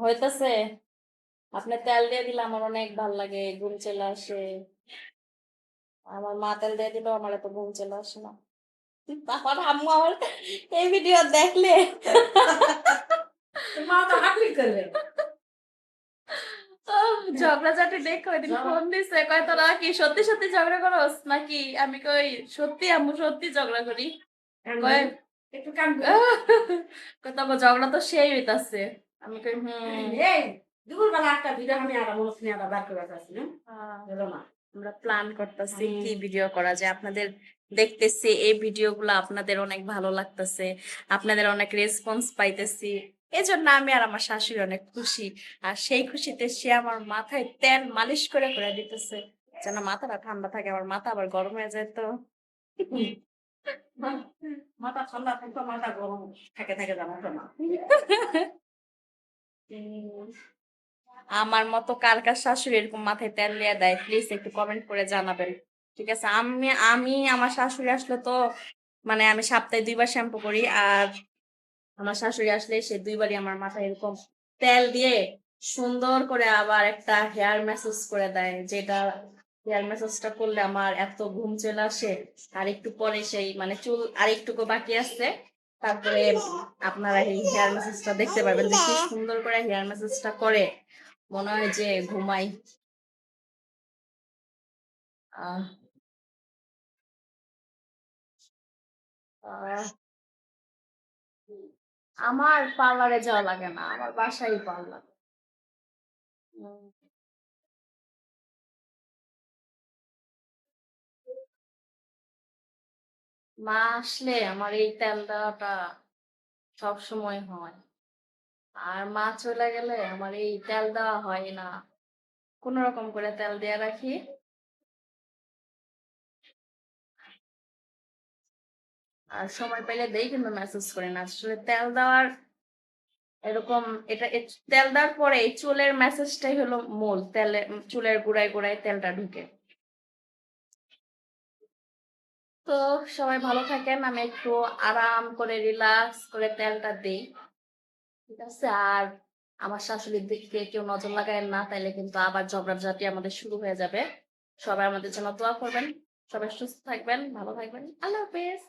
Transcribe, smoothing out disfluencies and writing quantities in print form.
হইতেছে আপনি তেল দিয়ে দিলে আমার অনেক ভালো লাগে, ঘুম চলে আসে। আমার মা তেল দিয়ে দিলেও আমার এত ঘুম চলে আসে না। আমার আম্মু আমার এই ভিডিও দেখলে ঝগড়াঝাটি দেখো, ওইদিন ফোন দিছে, কয় তোরা কি সত্যি সত্যি ঝগড়া করস নাকি? আমি কই সত্যি আম্মু, সত্যি ঝগড়া করি। কয় একটু কাম তবে ঝগড়া তো সেই হইতাছে। আমি কই দুপুরবেলা একটা ভিডিও আমি আর আমার স্নেহা বার করে আসছি না, আমরা প্ল্যান করতেছি কি ভিডিও করা যায়। আপনাদের দেখতেছি এই ভিডিওগুলো আপনাদের অনেক ভালো লাগতেছে, আপনাদের অনেক রেসপন্স পাইতেছি। এজন্য আমি আর আমার শাশুড়ি অনেক খুশি। আর সেই খুশিতে সে আমার মাথায় তেল মালিশ করে করে দিতেছে যেন মাথাটা ঠান্ডা থাকে। আমার মাথা আবার গরম হয়ে যায় তো। মাথা ঠান্ডা থাকতো, মাথা গরম থাকে থাকে জানো না। আমার মতো কার কার শাশুড়ি এরকম মাথায় তেল দিয়ে দেয় প্লিজ একটু কমেন্ট করে জানাবেন। ঠিক আছে, আমি আমি আমার শাশুড়ি আসলে তো মানে আমি সপ্তাহে 2বার শ্যাম্পু করি। আর আমার শাশুড়ি আসলে সে 2বারই আমার মাথায় এরকম তেল দিয়ে সুন্দর করে আবার একটা হেয়ার ম্যাসাজ করে দেয়, যেটা হেয়ার ম্যাসাজটা করলে আমার এত ঘুম চলে আসে। আর একটু পরে সেই মানে চুল আর একটুকু বাকি আছে, তারপরে আপনারা এই হেয়ার ম্যাসাজটা দেখতে পাবেন যে কি সুন্দর করে হেয়ার ম্যাসাজটা করে, মনে হয় যে ঘুমাই। আহ আহ, আমার পার্লারে যাওয়া লাগে না, আমার বাসায় পার্লার। মা আসলে আমার এই তেল দেওয়াটা সব সময় হয়, আর মা চলে গেলে আমার এই তেল দেওয়া হয় না। কোন রকম করে তেল দিয়ে রাখি। আর সময় পেলে দেই, কিন্তু মেসেজ করি না আসলে তেল দেওয়ার এরকম। তেল দেওয়ার পরে এই চুলের মেসেজটাই হলো মূল, তেলে চুলের গোড়ায় গোড়ায় তেলটা ঢুকে। তো সবাই ভালো থাকেন, আমি একটু আরাম করে রিল্যাক্স করে তেলটা দিই। ঠিক আছে, আর আমার শাশুড়ির দিকে কেউ নজর লাগায় না, তাইলে কিন্তু আবার ঝগড়াঝাটি আমাদের শুরু হয়ে যাবে। সবাই আমাদের জন্য দোয়া করবেন, সবাই সুস্থ থাকবেন, ভালো থাকবেন। আল্লাহ হাফেজ।